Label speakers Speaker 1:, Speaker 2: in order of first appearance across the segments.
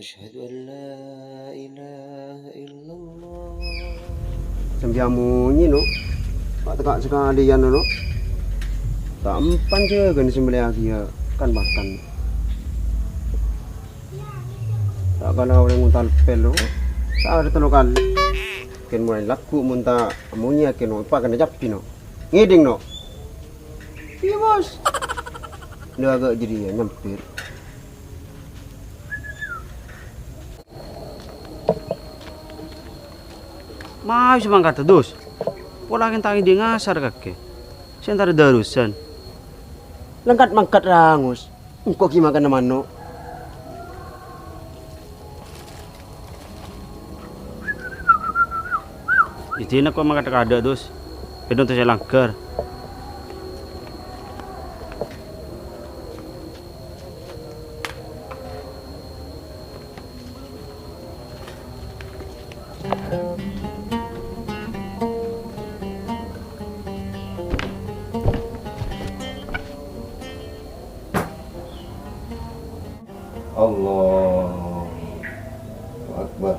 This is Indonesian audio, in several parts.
Speaker 1: أشهد أن لا إله إلا الله.
Speaker 2: Sembiamunyi no, tak tegak sekalian no. Tak empan je kan sembelih lagi ya kan makan. Tak kalau orang nguntal pelo, tak ada telo kali. Ken mulai laku munta amunya ken no, pak kena japi no, ngiding no. Iya bos. Dia agak jadi ya, nyampir.
Speaker 3: Mau cuma kata dos, pola kan tangi dia ngasar kakek. Saya ntar darusan.
Speaker 2: Lengkat mangkat rangus. Engkau gimana kan mano?
Speaker 3: Itu nak kau makan kada dos, pedon tu saya langgar.
Speaker 1: Allahu Akbar.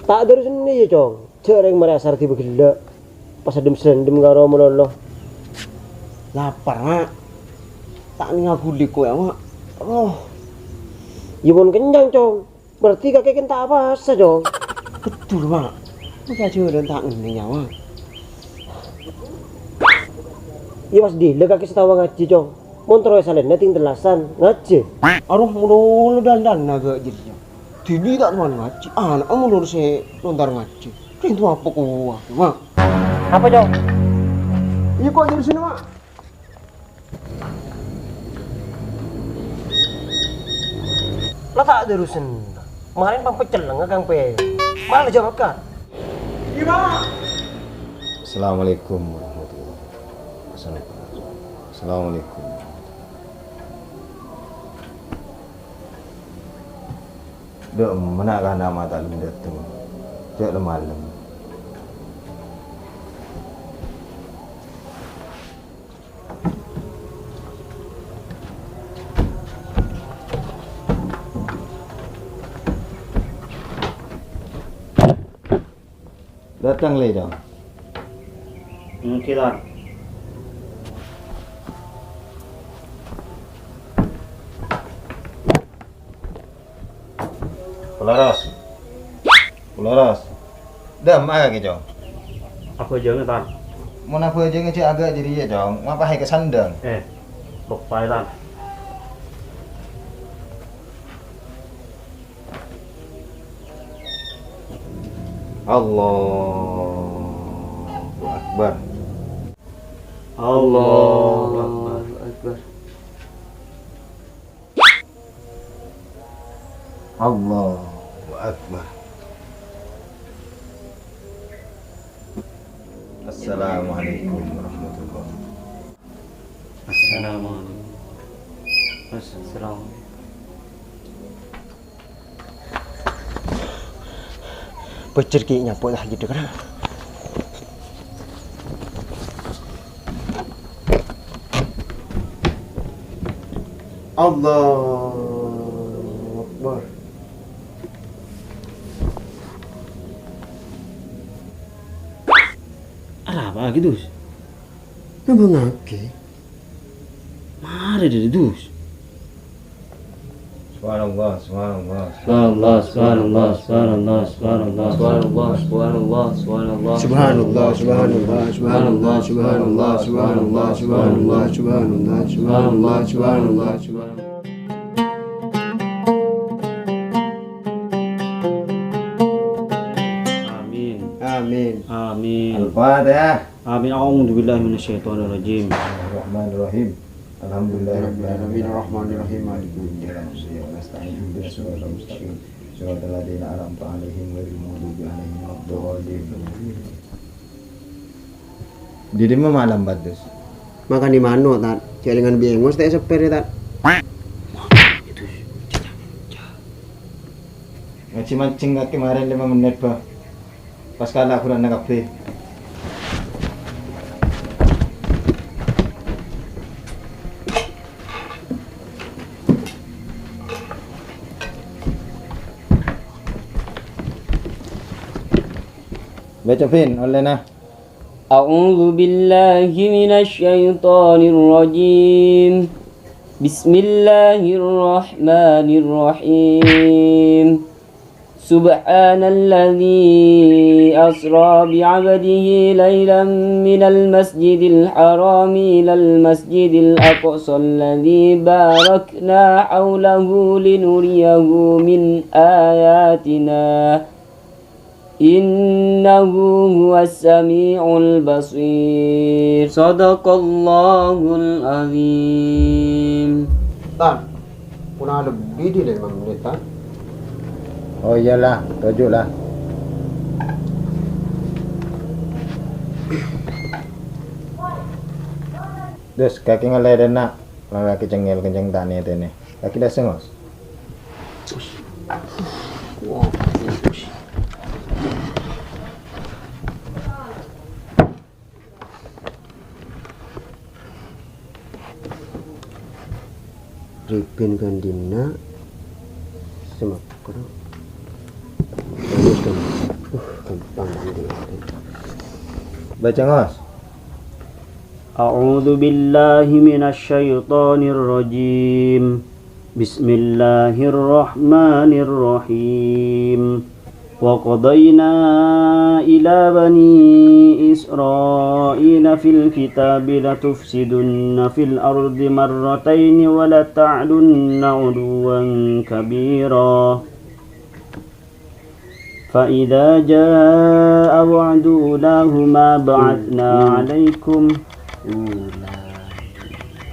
Speaker 2: Tak ada sini ya cong. Cereng merasar tiba gila. Pas adem serendem karo meloloh. Lapar mak. Tak ngaku liko ya mak. Oh. Imun kenyang cong. Berarti kakek kan tak apa saja cong. Betul mak. Maka aja dan tak ngene nyawa. Iya pas dile kakek setawa ngaji cong. Montroy salene ting telasan ngaji. Aduh mulu dandan naga jadinya. Dini tak teman ngaji. Anak mulur se lontar ngaji. Itu apa kuah, mak? Apa cong? Iya kok jadi sini mak? Lah tak ada urusan. Kemarin pang pecel ngegang pe. Malah jawab kan? Iya mak.
Speaker 1: Assalamualaikum warahmatullahi wabarakatuh. Assalamualaikum. Dek mana kan nama tak lindat tu. Dek malam. Datang le dong.
Speaker 3: Mungkin
Speaker 1: Pularas. Dam agak ke jong.
Speaker 3: aku jangan tan.
Speaker 1: Mau apa aja ngecek agak jadi ya jong. Ngapa hai ke sandang?
Speaker 3: Lupa tan.
Speaker 1: Allahu Akbar.
Speaker 3: Allahu Akbar.
Speaker 1: Allahu Akbar. Assalamualaikum warahmatullahi
Speaker 3: Assalamualaikum. Assalamualaikum.
Speaker 2: Becer ki nyapo lah gitu kan. Allahu Akbar.
Speaker 3: Apa gitu?
Speaker 2: Nambah ngake.
Speaker 3: Mari dari dus.
Speaker 1: Subhanallah, subhanallah.
Speaker 3: Subhanallah, subhanallah, subhanallah, subhanallah, subhanallah, subhanallah, subhanallah.
Speaker 2: Subhanallah, subhanallah, subhanallah, subhanallah, subhanallah, subhanallah, subhanallah, subhanallah, subhanallah, subhanallah.
Speaker 3: Amin.
Speaker 2: Amin.
Speaker 3: Amin.
Speaker 1: Al-Fatihah.
Speaker 3: Amin. A'udzu billahi minasyaitonir rajim.
Speaker 1: Bismillahirrahmanirrahim. Alhamdulillahirabbil
Speaker 2: Bismillahirrahmanirrahim.
Speaker 1: alamin. Nasta'in ihdinas siratal mustaqim. Siratal ladzina an'amta 'alaihim ghairil maghdubi 'alaihim waladdallin. Jadi mah malam badus.
Speaker 2: Makan di mana tat? Celengan biengus teh seper ya tat.
Speaker 1: mancing-mancing nggak kemarin 5 menit bah. Pas kalah kurang nak kafe. Baca Vin, oleh nah.
Speaker 4: أعوذ بالله من الشيطان الرجيم بسم الله الرحمن الرحيم سبحان الذي أسرى بعبده ليلا من المسجد الحرام إلى المسجد الأقصى الذي باركنا حوله لنريه من آياتنا Innahu huwas sami'ul basir. Sadaqallahul azim.
Speaker 2: Tan, kurang lebih di 5 menit Tan.
Speaker 1: Oh iyalah, 7 lah. Terus kaki ngalai dan nak, kaki cengil kenceng tak ni tene. Kaki dah sengos.
Speaker 2: Ripin Gandina sama kurang teruskan gampang nanti.
Speaker 1: Baca ngos.
Speaker 3: A'udzu billahi minasyaitonir rajim. Bismillahirrahmanirrahim. Wa qadayna ila bani Israila fil kitabi latufsidunna fil ardi marrataini wa la ta'lunna 'uluwan kabira. Fa idza jaa'a wa'du ulahuma ba'athna 'alaikum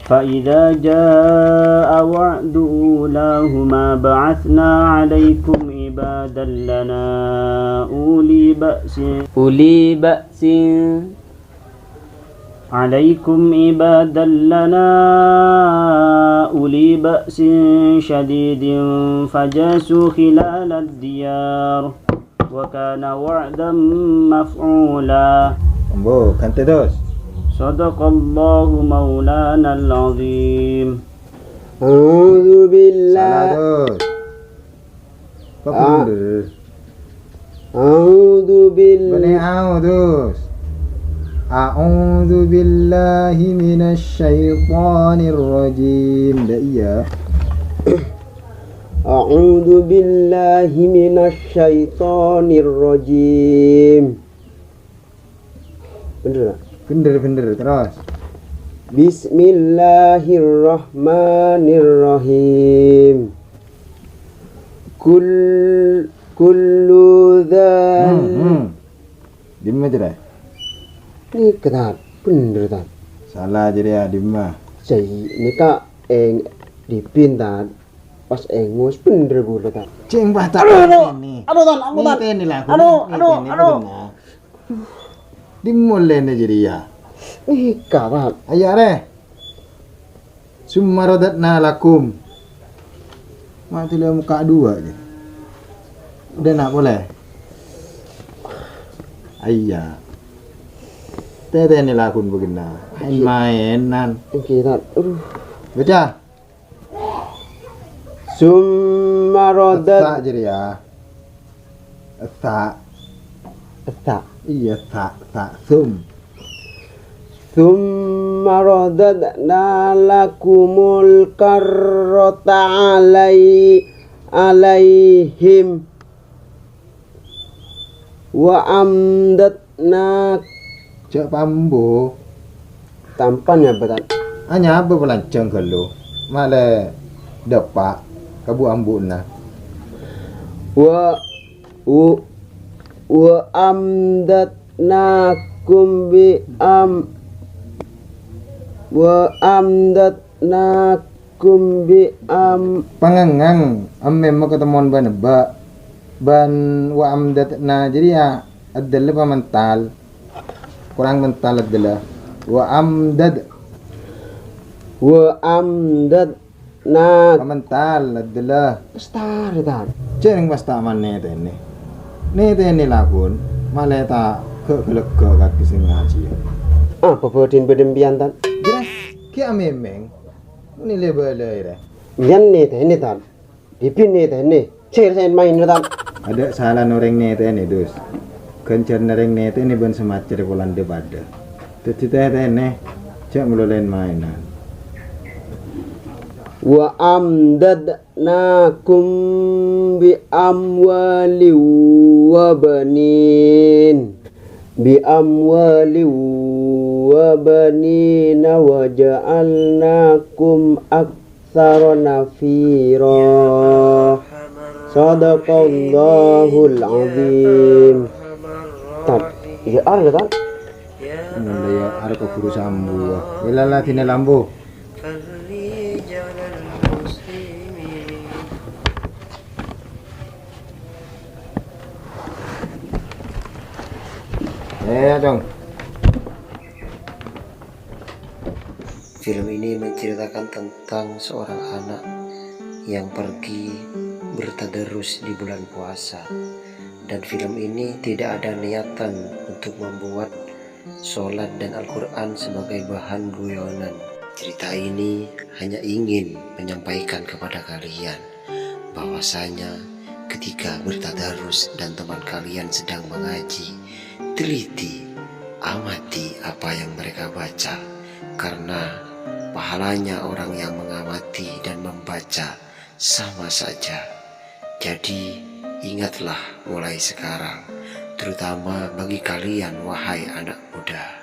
Speaker 3: فإذا جاء وعد أولاهما بعثنا عليكم عبادا لنا أولي بأس عليكم عبادا لنا أولي بأس شديد فجاسوا خلال الديار وكان وعدا مفعولا.
Speaker 1: Ambo, kante dos.
Speaker 3: Sadaqallahu maulana al-azim.
Speaker 2: A'udzu
Speaker 1: Salah
Speaker 2: billahi
Speaker 1: dos. Kok bener?
Speaker 2: A'udzu
Speaker 1: Bani
Speaker 2: billahi
Speaker 1: a'udzus. A'udzu billahi minasy syaithanir rajim. Dah iya.
Speaker 2: A'udzu billahi minasyaitonir rajim. Bener tak?
Speaker 1: Bener terus.
Speaker 2: Bismillahirrahmanirrahim. Kullu dzal.
Speaker 1: Dimma je dah.
Speaker 2: Ni ketat, bener tak?
Speaker 1: Salah je dia dimma.
Speaker 2: Jadi ni kak dipinta pas engus bener pula tak?
Speaker 1: Cing bah tak ni.
Speaker 2: Aduh tan, aku tan.
Speaker 1: Ni lah.
Speaker 2: Aduh.
Speaker 1: Dimulai ni jadi ya.
Speaker 2: Ni kawan.
Speaker 1: Ayah re. Summa radatna lakum. Mati lah muka 2 je. Udah nak boleh? Ayah. Tete ni lakun begina. Mainan.
Speaker 2: Kita
Speaker 1: Baca.
Speaker 2: Summa
Speaker 1: Tak
Speaker 2: radat
Speaker 1: jadi ya. Tak. Iya tak.
Speaker 2: Summa radadna lakumul karrata alaihim wa amdatna.
Speaker 1: Cak pambu.
Speaker 2: Tampannya betul.
Speaker 1: Hanya apa pelancang kalau. Malah dapat kabu ambuna.
Speaker 2: Wa amdatnakum bi
Speaker 1: Pangangang amme mau ketemuan ban wa amdatna jadi ya adalah pamantal kurang mental adalah wa amdad
Speaker 2: nak
Speaker 1: Mental adalah
Speaker 2: star tan.
Speaker 1: ceng pas taman nete lakun malah tak kegelega kaki sing ngaji.
Speaker 2: Apa bodin bedempian tan?
Speaker 1: Jelas kia memeng ini lebih
Speaker 2: Yan ini tan. Dipin ini. Saya main tan.
Speaker 1: ada salah noreng nete dus kencer noreng nete ini ben semacam bulan debada jadi cek mulai mainan
Speaker 2: Wa amdadnakum bi amwali wa banin wa ja'alnakum aktsara nafira. Sadaqallahul azim. Tad, ya ada kan?
Speaker 1: mulai ada ke guru sambu ilala tina lambu dong.
Speaker 5: Film ini menceritakan tentang seorang anak yang pergi bertadarus di bulan puasa, dan film ini tidak ada niatan untuk membuat sholat dan Al-Quran sebagai bahan guyonan. Cerita ini hanya ingin menyampaikan kepada kalian bahwasanya ketika bertadarus dan teman kalian sedang mengaji, teliti, amati apa yang mereka baca, karena pahalanya orang yang mengamati dan membaca sama saja. Jadi ingatlah mulai sekarang, terutama bagi kalian wahai anak muda.